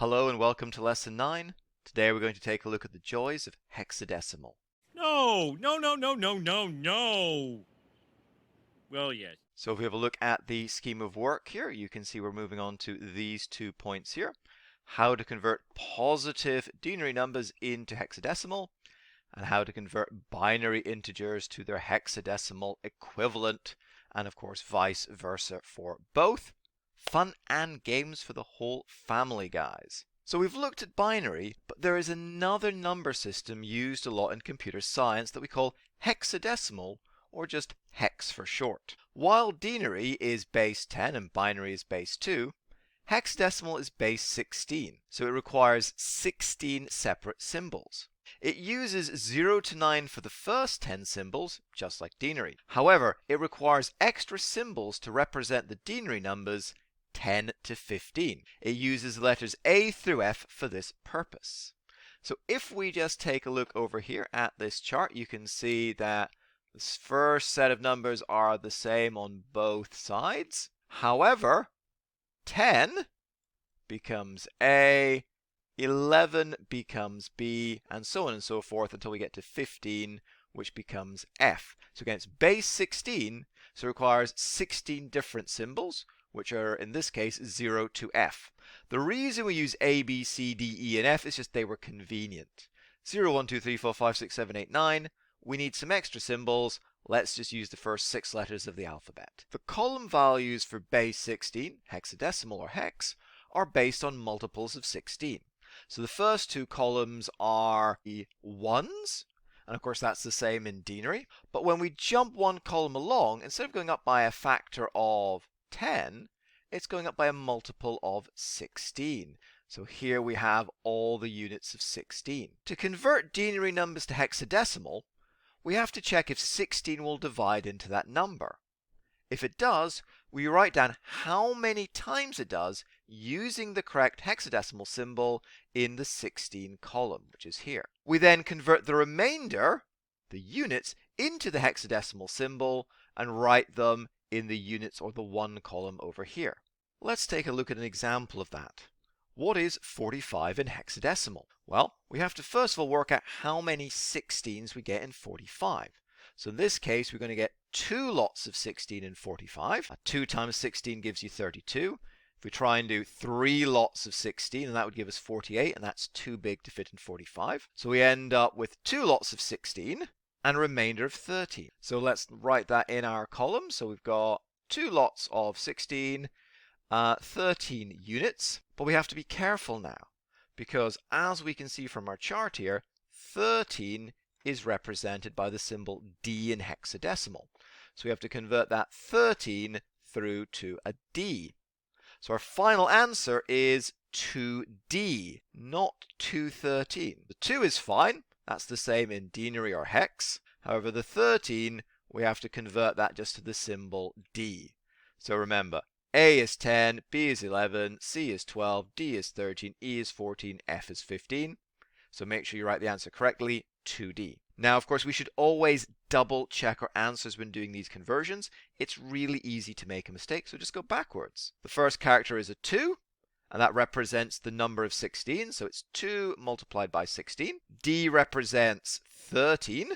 Hello and welcome to Lesson 9. Today we're going to take a look at the joys of hexadecimal. No. Well, yes. So if we have a look at the scheme of work here, you can see we're moving on to these 2 points here. How to convert positive denary numbers into hexadecimal, and how to convert binary integers to their hexadecimal equivalent, and of course vice versa for both. Fun and games for the whole family, guys. So we've looked at binary, but there is another number system used a lot in computer science that we call hexadecimal, or just hex for short. While denary is base 10 and binary is base 2, hexadecimal is base 16, so it requires 16 separate symbols. It uses 0 to 9 for the first 10 symbols, just like denary. However, it requires extra symbols to represent the denary numbers 10 to 15. It uses letters A through F for this purpose. So if we just take a look over here at this chart, you can see that this first set of numbers are the same on both sides. However, 10 becomes A, 11 becomes B, and so on and so forth until we get to 15, which becomes F. So again, it's base 16, so it requires 16 different symbols, which are in this case 0 to F. The reason we use A, B, C, D, E, and F is just they were convenient. 0, 1, 2, 3, 4, 5, 6, 7, 8, 9. We need some extra symbols. Let's just use the first 6 letters of the alphabet. The column values for base 16, hexadecimal or hex, are based on multiples of 16. So the first 2 columns are the ones, and of course that's the same in denary. But when we jump 1 column along, instead of going up by a factor of 10, it's going up by a multiple of 16. So here we have all the units of 16. To convert denary numbers to hexadecimal, we have to check if 16 will divide into that number. If it does, we write down how many times it does using the correct hexadecimal symbol in the 16 column, which is here. We then convert the remainder, the units, into the hexadecimal symbol and write them in the units or the 1 column over here. Let's take a look at an example of that. What is 45 in hexadecimal? Well, we have to first of all work out how many 16s we get in 45. So in this case, we're going to get 2 lots of 16 in 45. 2 times 16 gives you 32. If we try and do 3 lots of 16, and that would give us 48, and that's too big to fit in 45. So we end up with 2 lots of 16 and a remainder of 13. So let's write that in our column. So we've got 2 lots of 16, 13 units. But we have to be careful now, because as we can see from our chart here, 13 is represented by the symbol D in hexadecimal. So we have to convert that 13 through to a D. So our final answer is 2D, not 213. The 2 is fine. That's the same in denary or hex. However, the 13, we have to convert that just to the symbol D. So remember, A is 10, B is 11, C is 12, D is 13, E is 14, F is 15. So make sure you write the answer correctly, 2D. Now, of course, we should always double check our answers when doing these conversions. It's really easy to make a mistake, so just go backwards. The first character is a 2, and that represents the number of 16, so it's 2 multiplied by 16. D represents 13,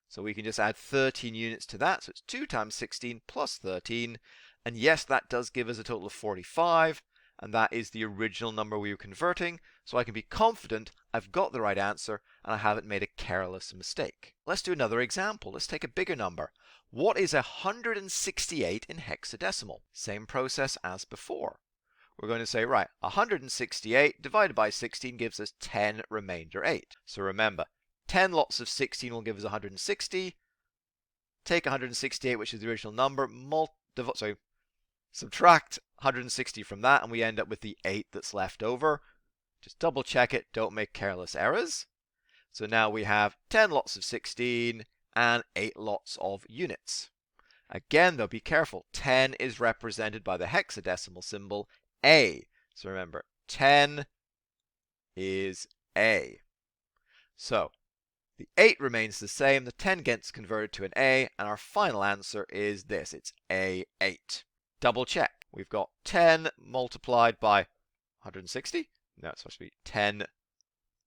so we can just add 13 units to that, so it's 2 times 16 plus 13. And yes, that does give us a total of 45, and that is the original number we were converting, so I can be confident I've got the right answer and I haven't made a careless mistake. Let's do another example. Let's take a bigger number. What is 168 in hexadecimal? Same process as before. We're going to say, right, 168 divided by 16 gives us 10 remainder 8. So remember, 10 lots of 16 will give us 160. Take 168, which is the original number, subtract 160 from that, and we end up with the 8 that's left over. Just double check it, don't make careless errors. So now we have 10 lots of 16 and 8 lots of units. Again, though, be careful. 10 is represented by the hexadecimal symbol A. So remember, 10 is A. So the 8 remains the same, the 10 gets converted to an A, and our final answer is this. It's A8. Double check. We've got 10 multiplied by 160. No, it's supposed to be 10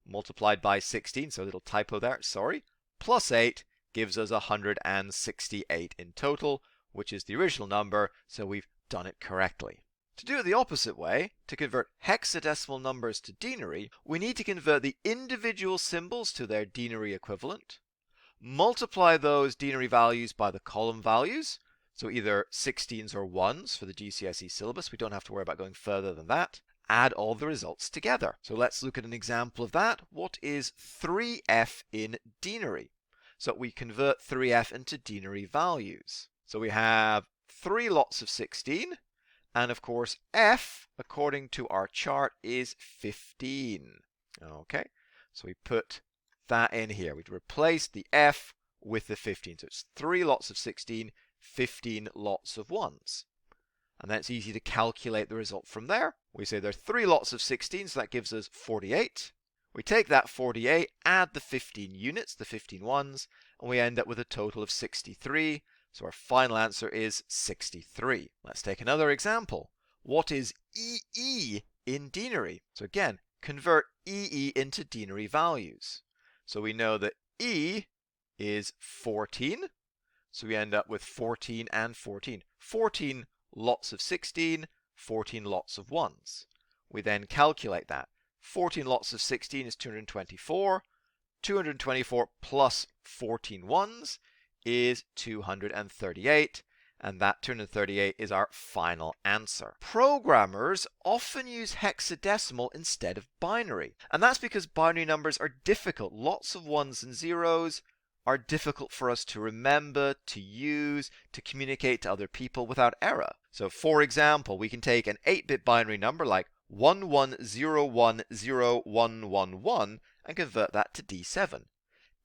multiplied by 16, so a little typo there, sorry, plus 8 gives us 168 in total, which is the original number, so we've done it correctly. To do it the opposite way, to convert hexadecimal numbers to denary, we need to convert the individual symbols to their denary equivalent, multiply those denary values by the column values, so either 16s or 1s for the GCSE syllabus. We don't have to worry about going further than that. Add all the results together. So let's look at an example of that. What is 3f in denary? So we convert 3f into denary values. So we have 3 lots of 16, and of course f, according to our chart, is 15. Okay, so we put that in here. We'd replace the f with the 15. So it's 3 lots of 16, 15 lots of 1s. And then it's easy to calculate the result from there. We say there are 3 lots of 16, so that gives us 48. We take that 48, add the 15 units, the 15 ones, and we end up with a total of 63. So our final answer is 63. Let's take another example. What is EE in denary? So again, convert EE into denary values. So we know that E is 14. So we end up with 14 and 14. 14 lots of 16, 14 lots of 1s. We then calculate that. 14 lots of 16 is 224. 224 plus 14 1s is 238. And that 238 is our final answer. Programmers often use hexadecimal instead of binary. And that's because binary numbers are difficult. Lots of 1s and 0s are difficult for us to remember, to use, to communicate to other people without error. So for example, we can take an 8-bit binary number like 11010111 and convert that to D7.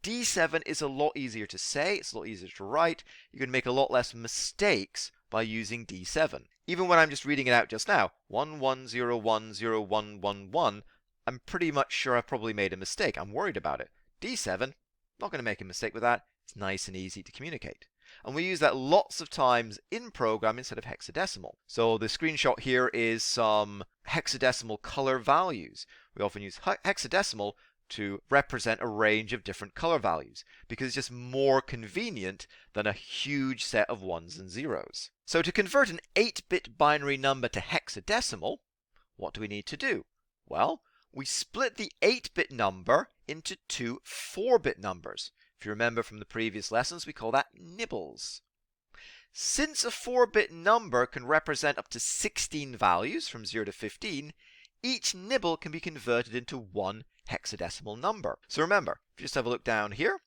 D7 is a lot easier to say, it's a lot easier to write. You can make a lot less mistakes by using D7. Even when I'm just reading it out just now, 11010111, I'm pretty much sure I've probably made a mistake. I'm worried about it. D7, not going to make a mistake with that. It's nice and easy to communicate. And we use that lots of times in program instead of hexadecimal. So the screenshot here is some hexadecimal color values. We often use hexadecimal to represent a range of different color values because it's just more convenient than a huge set of 1s and 0s. So to convert an 8-bit binary number to hexadecimal, what do we need to do? Well, we split the 8-bit number into 2 4-bit numbers. If you remember from the previous lessons, we call that nibbles. Since a 4-bit number can represent up to 16 values from 0 to 15, each nibble can be converted into one hexadecimal number. So remember, if you just have a look down here,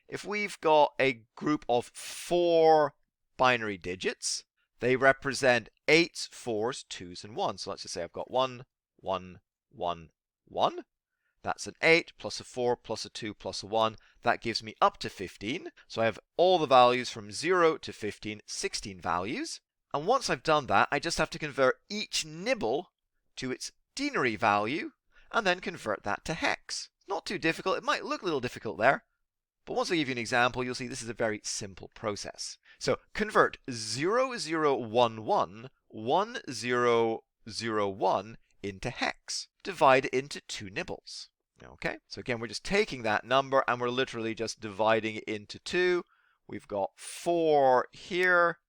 if we've got a group of 4 binary digits, they represent 8s, 4s, 2s, and 1s. So let's just say I've got 1, 1, 1, 1. That's an 8 plus a 4 plus a 2 plus a 1. That gives me up to 15. So I have all the values from 0 to 15, 16 values. And once I've done that, I just have to convert each nibble to its denary value and then convert that to hex. Not too difficult. It might look a little difficult there, but once I give you an example, you'll see this is a very simple process. So convert 0011 1001 into hex. Divide it into 2 nibbles. Okay, so again, we're just taking that number and we're literally just dividing it into 2. We've got 4 here,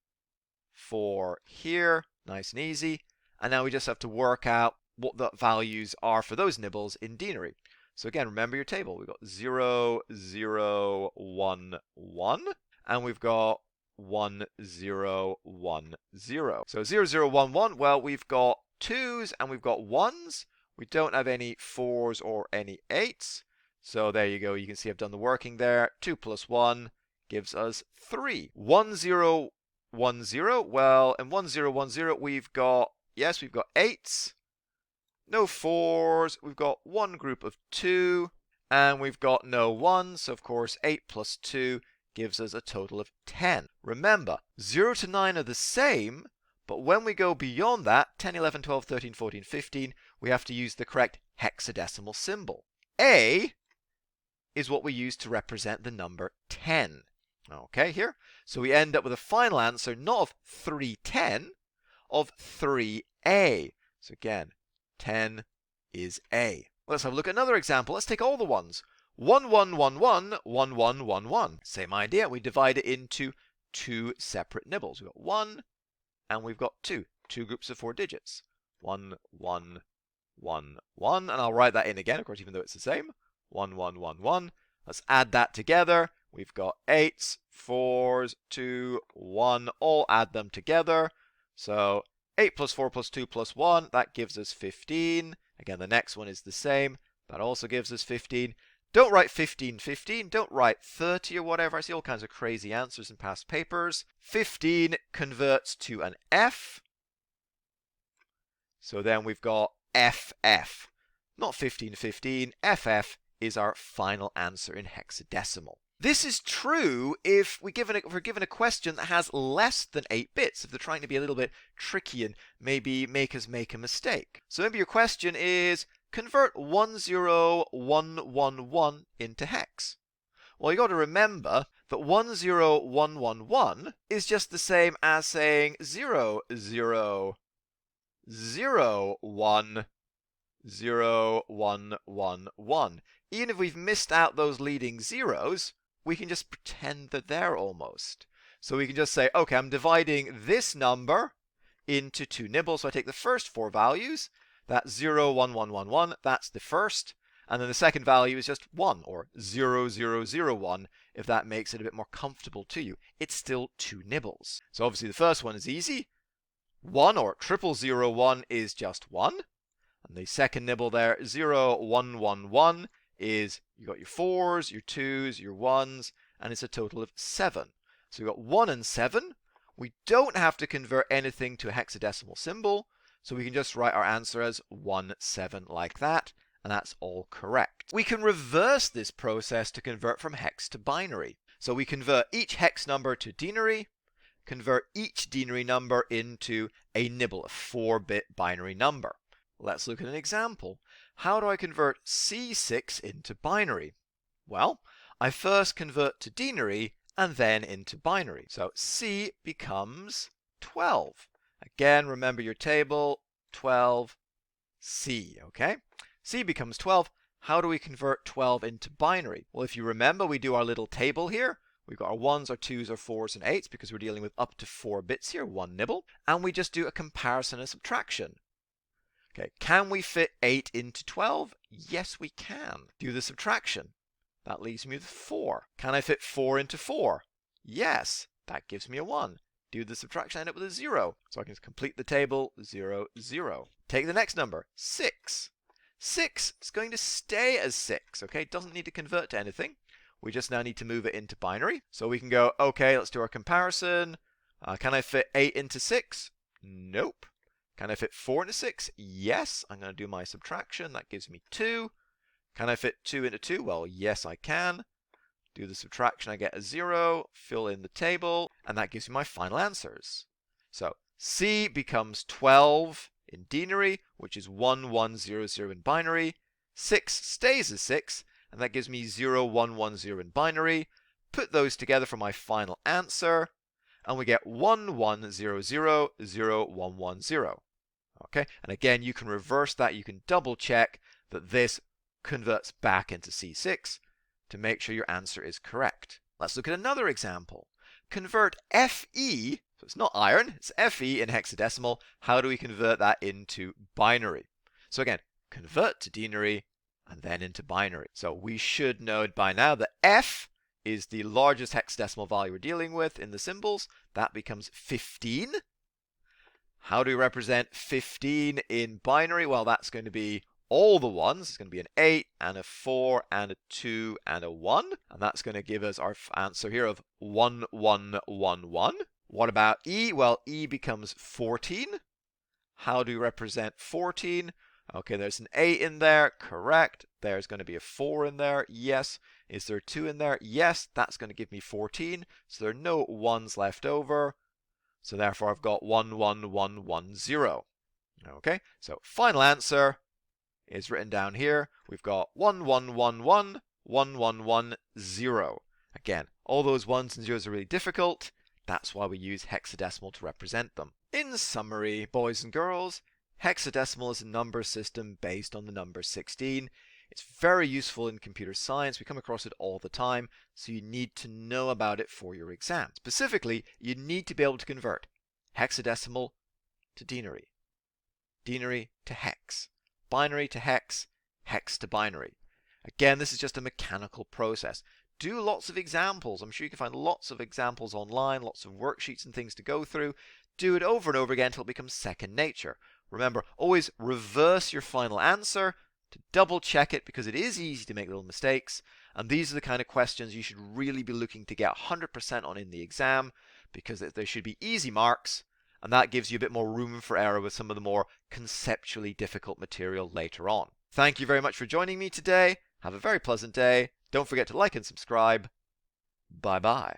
4 here, nice and easy. And now we just have to work out what the values are for those nibbles in denary. So again, remember your table. We've got 0, 0, 1, 1, and we've got 1, 0, 1, 0. So 0, 0, 1, 1, well, we've got 2s and we've got 1s. We don't have any 4s or any 8s. So there you go. You can see I've done the working there. 2 plus 1 gives us 3. 1, 0, 1, 0. Well, in 1, 0, 1, 0, we've got 8s. No 4s. We've got one group of 2. And we've got no 1s. So, of course, 8 plus 2 gives us a total of 10. Remember, 0 to 9 are the same. But when we go beyond that, 10, 11, 12, 13, 14, 15, we have to use the correct hexadecimal symbol. A is what we use to represent the number 10. Okay, here. So we end up with a final answer, not of 310, of 3A. So again, 10, is A. Let's have a look at another example. Let's take all the ones. 1, 1, 1, 1, 1, 1, 1, 1. Same idea. We divide it into two separate nibbles. We've got 1 and we've got 2. Two groups of 4 digits. 1, 1, 1, 1. And I'll write that in again, of course, even though it's the same. 1, 1, 1, 1. Let's add that together. We've got 8s, 4s, 2, 1. All add them together. So 8 plus 4 plus 2 plus 1, that gives us 15. Again, the next one is the same. That also gives us 15. Don't write 15, 15. Don't write 30 or whatever. I see all kinds of crazy answers in past papers. 15 converts to an F. So then we've got FF. Not 15, 15. FF is our final answer in hexadecimal. This is true if we're given a question that has less than 8 bits, if they're trying to be a little bit tricky and maybe make us make a mistake. So maybe your question is, convert 10111 into hex. Well, you got to remember that 10111 is just the same as saying 0, 0, 0, 1, 0, 1, 1, 1. Even if we've missed out those leading zeros, we can just pretend that they're almost. So we can just say, okay, I'm dividing this number into 2 nibbles. So I take the first 4 values. That's 0, 1, 1, 1, 1. That's the first. And then the second value is just 1, or 0, 0, 0, 1, if that makes it a bit more comfortable to you. It's still 2 nibbles. So obviously the first one is easy. 1, or 0001, is just 1. And the second nibble there, 0, 1, 1, 1, is you got your 4s, your 2s, your 1s, and it's a total of 7. So we've got 1 and 7. We don't have to convert anything to a hexadecimal symbol, so we can just write our answer as 1, 7 like that, and that's all correct. We can reverse this process to convert from hex to binary. So we convert each hex number to denary, convert each denary number into a nibble, a 4-bit binary number. Let's look at an example. How do I convert C6 into binary? Well, I first convert to denary and then into binary. So C becomes 12. Again, remember your table, 12, C, okay? C becomes 12. How do we convert 12 into binary? Well, if you remember, we do our little table here. We've got our 1s, our 2s, our 4s, and 8s because we're dealing with up to 4 bits here, 1 nibble. And we just do a comparison and subtraction. Okay, can we fit 8 into 12? Yes, we can. Do the subtraction. That leaves me with 4. Can I fit 4 into 4? Yes, that gives me a 1. Do the subtraction, I end up with a 0. So I can complete the table, 0, 0. Take the next number, 6. 6 is going to stay as 6, okay? It doesn't need to convert to anything. We just now need to move it into binary. So we can go, okay, let's do our comparison. Can I fit 8 into 6? Nope. Can I fit 4 into 6? Yes. I'm going to do my subtraction. That gives me 2. Can I fit 2 into 2? Well, yes, I can. Do the subtraction. I get a 0. Fill in the table. And that gives me my final answers. So C becomes 12 in denary, which is 1100 in binary. 6 stays as 6. And that gives me 0110 in binary. Put those together for my final answer. And we get 11000110. Okay, and again, you can reverse that. You can double check that this converts back into C6 to make sure your answer is correct. Let's look at another example. Convert Fe, so it's not iron, it's Fe in hexadecimal. How do we convert that into binary? So again, convert to denary and then into binary. So we should know by now that F is the largest hexadecimal value we're dealing with in the symbols. That becomes 15. How do we represent 15 in binary? Well, that's going to be all the ones. It's going to be an 8 and a 4 and a 2 and a 1. And that's going to give us our answer here of 1111. What about E? Well, E becomes 14. How do we represent 14? Okay, there's an 8 in there. Correct. There's going to be a 4 in there. Yes. Is there a 2 in there? Yes. That's going to give me 14. So there are no 1s left over. So therefore, I've got 11110. Okay, so final answer is written down here. We've got 1111, 1110. Again, all those 1s and 0s are really difficult. That's why we use hexadecimal to represent them. In summary, boys and girls, Hexadecimal is a number system based on the number 16. It's very useful in computer science. We come across it all the time, so you need to know about it for your exam. Specifically, you need to be able to convert hexadecimal to denary, denary to hex, binary to hex, hex to binary. Again, this is just a mechanical process. Do lots of examples. I'm sure you can find lots of examples online, lots of worksheets and things to go through. Do it over and over again until it becomes second nature. Remember, always reverse your final answer to double check it, because it is easy to make little mistakes. And these are the kind of questions you should really be looking to get 100% on in the exam, because there should be easy marks, and that gives you a bit more room for error with some of the more conceptually difficult material later on. Thank you very much for joining me today. Have a very pleasant day. Don't forget to like and subscribe. Bye bye.